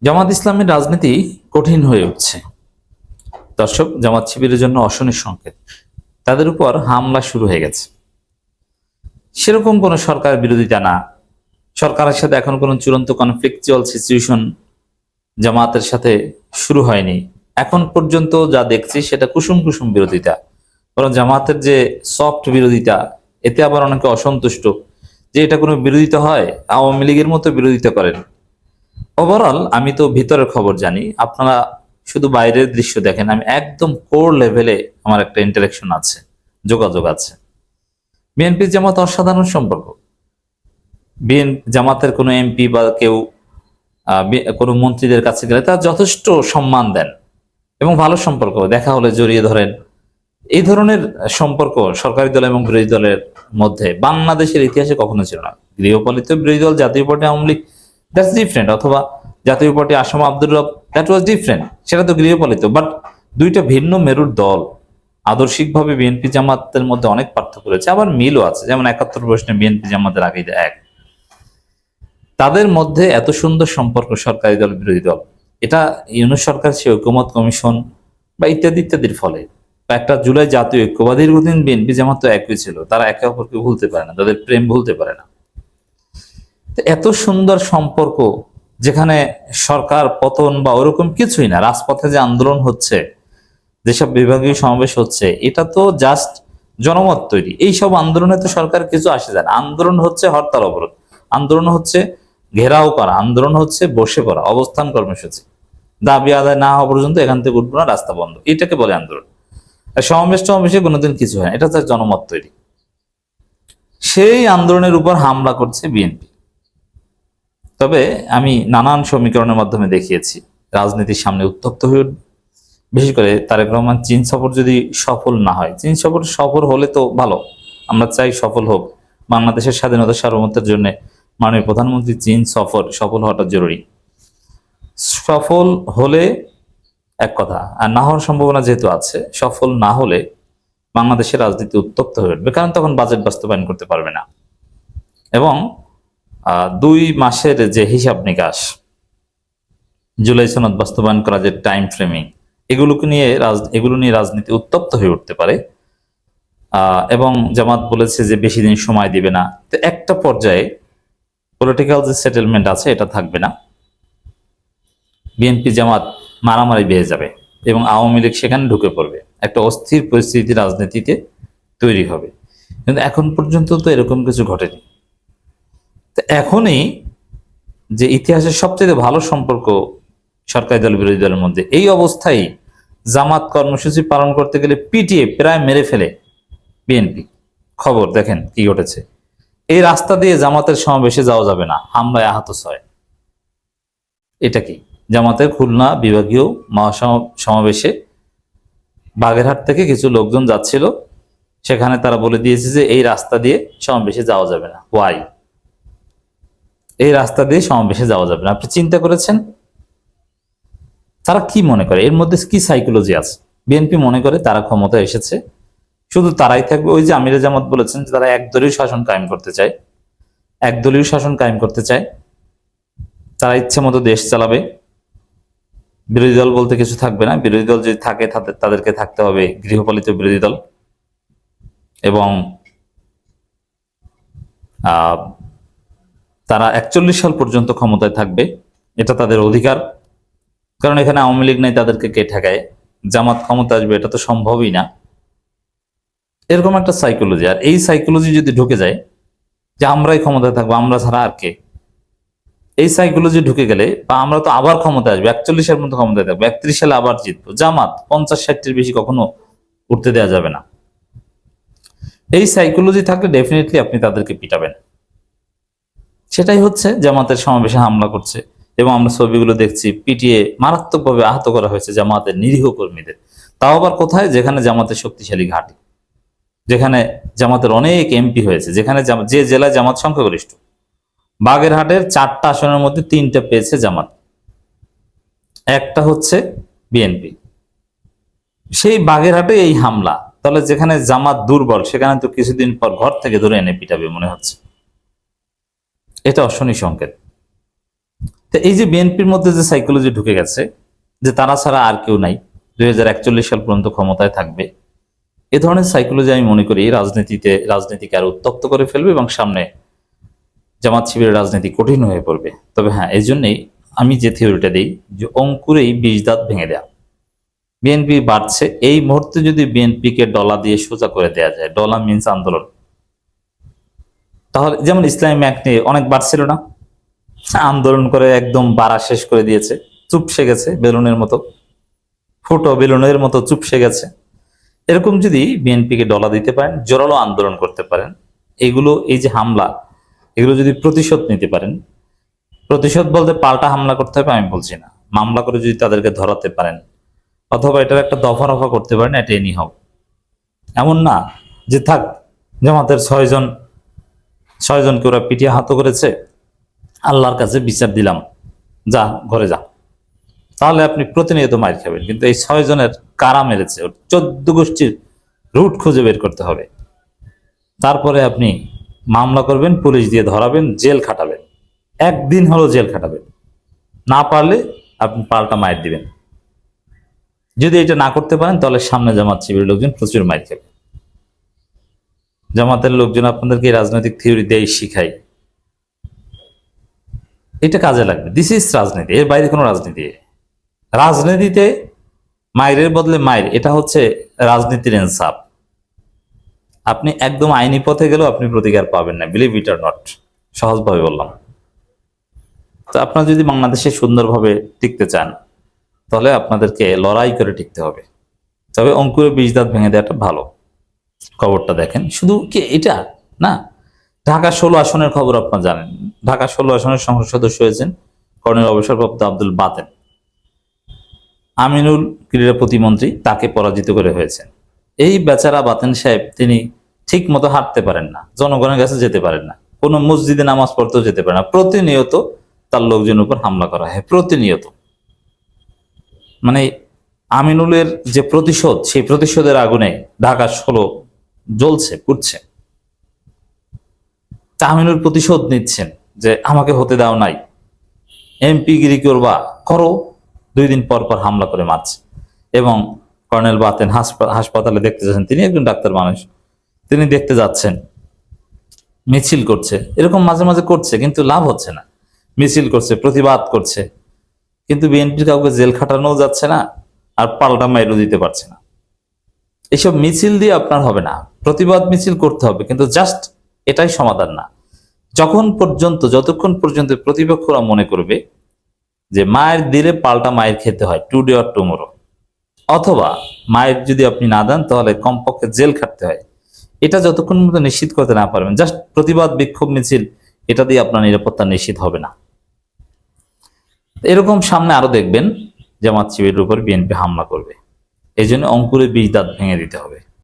জামাত ইসলামের রাজনীতি কঠিন হয়ে উঠছে। দর্শক, জামাত শিবিরের জন্য অশনির সংকেত। তাদের উপর হামলা শুরু হয়ে গেছে। সেরকম কোনো সরকার বিরোধিতা না, সরকারের সাথে এখন কোনো চূড়ান্ত কনফ্লিকচুয়াল সিচুয়েশন জামাতের সাথে শুরু হয়নি। এখন পর্যন্ত যা দেখছি সেটা কুসুম কুসুম বিরোধিতা। বরং জামাতের যে সফট বিরোধিতা, এতে আবার অনেকে অসন্তুষ্ট যে এটা কোনো বিরোধিতা হয়, আওয়ামী লীগের মতো বিরোধিতা করেন। ওভারঅল আমি তো ভিতরের খবর জানি, আপনারা শুধু বাইরের দৃশ্য দেখেন। আমি একদম কোর লেভেলে আমার একটা ইন্টারাকশন আছে, যোগাযোগ আছে। বিএনপি জামাত অসাধারণ সম্পর্ক। জামাতের কোনো এমপি বা কেউ কোনো মন্ত্রীদের কাছে গেলে তারা যথেষ্ট সম্মান দেন এবং ভালো সম্পর্ক, দেখা হলে জড়িয়ে ধরেন। এই ধরনের সম্পর্ক সরকারি দল এবং বিরোধী দলের মধ্যে বাংলাদেশের ইতিহাসে কখনো ছিল না। গৃহপালিত বিরোধী দল জাতীয় party Awami League, that's different, অথবা জাতীয় পার্টি আসাম আব্দুর রব, দ্যাট ওয়াজ ডিফারেন্ট, সেটা তো গৃহপালিত। বাট দুইটা ভিন্ন মেরুর দল। আদর্শিকভাবে বিএনপি জামাতের মধ্যে অনেক পার্থক্য রয়েছে, আবার মিলও আছে। যেমন ৭১ প্রশ্নে বিএনপি জামাতের আগেই এক, তাদের মধ্যে এত সুন্দর সম্পর্ক সরকারি দল বিরোধী দল, এটা ইউনূস সরকার সে ঐকমত্য কমিশন বা ইত্যাদি ইত্যাদির ফলে। একটা জুলাই জাতীয় ঐক্য বা দীর্ঘদিন বিএনপি জামাত তো একই ছিল, তারা একে অপরকে ভুলতে পারে না, তাদের প্রেম ভুলতে পারে না। এত সুন্দর সম্পর্ক, যেখানে সরকার পতন বা ওরকম কিছুই না, রাজপথে যে আন্দোলন হচ্ছে, যেসব বিভাগীয় সমাবেশ হচ্ছে, এটা তো জাস্ট জনমত তৈরি। এইসব আন্দোলনে তো সরকার কিছু আসে যায় না। আন্দোলন হচ্ছে হরতাল অবরোধ, আন্দোলন হচ্ছে ঘেরাও করা, আন্দোলন হচ্ছে বসে পড়া, অবস্থান কর্মসূচি, দাবি আদায় না হওয়া পর্যন্ত এখান থেকে উঠবো না, রাস্তা বন্ধ, এটাকে বলে আন্দোলন। আর সমাবেশে কোনোদিন কিছু হয় না, এটা হচ্ছে জনমত তৈরি। সেই আন্দোলনের উপর হামলা করছে বিএনপি। তবে আমি নানান সমীকরণের মাধ্যমে দেখিয়েছি রাজনীতির সামনে উত্তপ্ত হয়ে উঠবে। বিশেষ করে তারেক রহমান চীন সফর যদি সফল না হয়, চীন সফর সফল হলে তো ভালো, আমরা চাই সফল হোক। বাংলাদেশের স্বাধীনতা সার্বভৌমত্বের জন্য মাননীয় প্রধানমন্ত্রী চীন সফল হওয়াটা জরুরি। সফল হলে এক কথা, আর না হওয়ার সম্ভাবনা যেহেতু আছে, সফল না হলে বাংলাদেশের রাজনীতি উত্তপ্ত হয়ে উঠবে, কারণ তখন বাজেট বাস্তবায়ন করতে পারবে না। এবং ২ মাসের যে হিসাব নিকাশ, জুলাই সনদ বাস্তবায়ন করা, যে টাইম ফ্রেমিং, এগুলো নিয়ে রাজনীতি উত্তপ্ত হয়ে উঠতে পারে। এবং জামাত বলেছে যে বেশি দিন সময় দিবে না। তো একটা পর্যায়ে পলিটিক্যাল যে সেটেলমেন্ট আছে এটা থাকবে না, বিএনপি জামাত মারামারি বেড়ে যাবে এবং আওয়ামী লীগ সেখানে ঢুকে পড়বে, একটা অস্থির পরিস্থিতি রাজনীতিতে তৈরি হবে। কিন্তু এখন পর্যন্ত তো এরকম কিছু ঘটেনি। তো এখনই যে ইতিহাসের সবচেয়ে ভালো সম্পর্ক সরকারি দল বিরোধী দলের মধ্যে, এই অবস্থায় জামাত কর্মসূচি পালন করতে গেলে পিটিয়ে প্রায় মেরে ফেলে বিএনপি। খবর দেখেন কি ঘটেছে। এই রাস্তা দিয়ে জামাতের সমাবেশে যাওয়া যাবে না, হামলায় আহত ৬। এটা কি? জামাতের খুলনা বিভাগীয় সমাবেশে বাগেরহাট থেকে কিছু লোকজন যাচ্ছিল, সেখানে তারা বলে দিয়েছে যে এই রাস্তা দিয়ে সমাবেশে যাওয়া যাবে না। ওয়াই? এই রাস্তা দিয়ে সমাবেশে যাওয়া যাবে না। আপনি চিন্তা করেছেন তারা কি মনে করে? এর মধ্যে কি সাইকোলজি আছে? বিএনপি মনে করে তারা ক্ষমতা এসেছে, শুধু তারাই থাকবে। ওই যে আমিরে জামাত বলেছেন যে তারা একদলীয় শাসন কায়েম করতে চায়, একদলীয় শাসন কায়েম করতে চায়, তারা ইচ্ছে মতো দেশ চালাবে, বিরোধী দল বলতে কিছু থাকবে না। বিরোধী দল যদি থাকে তাদেরকে থাকতে হবে গৃহপালিত বিরোধী দল, এবং তারা ৪১ সাল পর্যন্ত ক্ষমতায় থাকবে, এটা তাদের অধিকার। কারণ এখানে আওয়ামী লীগ নাই, তাদেরকে কে ঠেকায়? জামাত ক্ষমতা আসবে, এটা তো সম্ভবই না। এরকম একটা সাইকোলজি। আর এই সাইকোলজি যদি ঢুকে যায় যে আমরাই ক্ষমতায় থাকবো, আমরা ছাড়া আর কে, এই সাইকোলজি ঢুকে গেলে, বা আমরা তো আবার ক্ষমতায় আসবো, ৪১ মতো ক্ষমতায় থাকবো, ৩১ সালে আবার জিতবো, জামাত ৫০-৬০-এর বেশি কখনো উঠতে দেওয়া যাবে না। এই সাইকোলজি থাকলে ডেফিনেটলি আপনি তাদেরকে পিটাবেন। সেটাই হচ্ছে, জামাতের সমাবেশে হামলা করছে এবং আমরা ছবিগুলো দেখছি, পিটিয়ে মারাত্মকভাবে আহত করা হয়েছে জামাতের নিরীহ কর্মীদের। তাও আবার কোথায়? যেখানে জামাতের শক্তিশালী ঘাঁটি, যেখানে জামাতের অনেক এমপি হয়েছে, যেখানে যে জেলায় জামাত সংখ্যাগরিষ্ঠ। বাগেরহাটের ৪টা আসনের মধ্যে ৩টা পেয়েছে জামাত, একটা হচ্ছে বিএনপি। সেই বাগেরহাটে এই হামলা, তাহলে যেখানে জামাত দুর্বল সেখানে তো কিছুদিন পর ঘর থেকে ধরে এনে পিটাবে মনে হচ্ছে। এটা অশনি সংকেত। তো এই যে বিএনপির মধ্যে যে সাইকোলজি ঢুকে গেছে যে তারা ছাড়া আর কেউ নাই, 2041 সাল পর্যন্ত ক্ষমতায় থাকবে, এ ধরনের সাইকোলজি আমি মনে করি রাজনীতিকে আরো উত্তপ্ত করে ফেলবে এবং সামনে জামাত শিবিরের রাজনীতি কঠিন হয়ে পড়বে। তবে হ্যাঁ, এই জন্যই আমি যে থিওরিটা দিই যে অঙ্কুরেই বীজ দাঁত ভেঙে দেয়া। বিএনপি বাড়ছে, এই মুহূর্তে যদি বিএনপিকে ডলা দিয়ে সোজা করে দেয়া যায়, ডলা মিন্স আন্দোলন, তাহলে যেমন ইসলামী ব্যাংক নিয়ে অনেক বাড়ছিল না, আন্দোলন করে একদম বাড়া শেষ করে দিয়েছে, চুপসে গেছে বেলুনের মতো, ফুটো বেলুনের মতো চুপসে গেছে। এরকম যদি বিএনপিকে ডলা দিতে পারেন, জোরালো আন্দোলন করতে পারেন, এগুলো এই যে হামলা, এগুলো যদি প্রতিশোধ নিতে পারেন, প্রতিশোধ বলতে পাল্টা হামলা করতে হবে আমি বলছি না, মামলা করে যদি তাদেরকে ধরাতে পারেন অথবা এটার একটা দফা রফা করতে পারেন, এটা এনি হোক। এমন না যে থাক জামাতের ছয়জনকে ওরা পিটিয়ে হাত করেছে, আল্লাহর কাছে বিচার দিলাম, যা ঘরে যা, তাহলে আপনি প্রতিনিয়ত মার খাবেন। কিন্তু এই 6 জনের কারা মেরেছে, 14 গোষ্ঠীর রুট খুঁজে বের করতে হবে, তারপরে আপনি মামলা করবেন, পুলিশ দিয়ে ধরাবেন, জেল খাটাবেন, একদিন হলো জেল খাটাবেন, না পারলে আপনি পাল্টা মার দিবেন। যদি এটা না করতে পারেন তাহলে সামনে জামাত শিবিরের লোকজন প্রচুর মার খাবে। জামাতের লোকজন আপনাদেরকে রাজনৈতিক থিওরি দিয়ে শিখাই, এটা কাজে লাগবে। দিস ইজ রাজনীতি, এর বাইরে কোনো রাজনীতি। রাজনীতিতে মায়ের বদলে মায়ের, এটা হচ্ছে রাজনীতির ইনসাফ। আপনি একদম আইনি পথে গেলেও আপনি প্রতিকার পাবেন না, বিলিভ ইট অর নট, সহজভাবে বললাম। তো আপনারা যদি বাংলাদেশে সুন্দরভাবে টিকতে চান তাহলে আপনাদেরকে লড়াই করে টিকতে হবে। তবে অঙ্কুরে বীজ দাঁত ভেঙে দেওয়াটা ভালো। খবরটা দেখেন, শুধু কি এটা না, ঢাকা 16 আসনের খবর আপনারা জানেন। ঢাকা 16 আসনের সংসদ সদস্য হয়েছেন কর্নেল অবসরপ্রাপ্ত আব্দুল বাতেন। আমিনুল ক্রীড়া প্রতিমন্ত্রী, তাকে পরাজিত করে হয়েছেন। এই বেচারা বাতেন সাহেব, তিনি ঠিক মতো হাঁটতে পারেন না, জনগণের কাছে যেতে পারেন না, কোনো মসজিদে নামাজ পড়তেও যেতে পারেন না, প্রতিনিয়ত তার লোকজনের উপর হামলা করা হয়, প্রতিনিয়ত। মানে আমিনুলের যে প্রতিশোধ, সেই প্রতিশোধের আগুনে ঢাকা 16 জ্বলছে, পুড়ছে। তা আমিনুল প্রতিশোধ নিচ্ছেন যে আমাকে হতে দাও নাই, এমপি গিরি করবা করো, 2 দিন পর পর হামলা করে মারছে। এবং কর্নেল বাতেন হাসপাতালে দেখতে যাচ্ছেন, তিনি একজন ডাক্তার মানুষ, তিনি দেখতে যাচ্ছেন, মিছিল করছে, এরকম মাঝে মাঝে করছে, কিন্তু লাভ হচ্ছে না। মিছিল করছে, প্রতিবাদ করছে, কিন্তু বিএনপির কাউকে জেল খাটানো যাচ্ছে না, আর পাল্টা মাইরও দিতে পারছে না। এইসব মিছিল দিয়ে আপনার হবে না, প্রতিবাদ মিছিল করতে হবে, কিন্তু জাস্ট এটাই সমাধান না। যতক্ষণ পর্যন্ত প্রতিপক্ষরা মনে করবে যে মায়ের দিলে পাল্টা মায়ের খেতে হয়, টুডে অর টুমোরো, অথবা মায়ের যদি আপনি না দেন তাহলে কমপক্ষে জেল খাটতে হয়, এটা যতক্ষণ পর্যন্ত নিশ্চিত করতে না পারবেন, জাস্ট প্রতিবাদ বিক্ষোভ মিছিল, এটা দিয়ে আপনার নিরাপত্তা নিশ্চিত হবে না। এরকম সামনে আরো দেখবেন জামাত শিবিরের উপর বিএনপি হামলা করবে। এই জন্য অঙ্কুরে বীজ দাঁত ভেঙে দিতে হবে।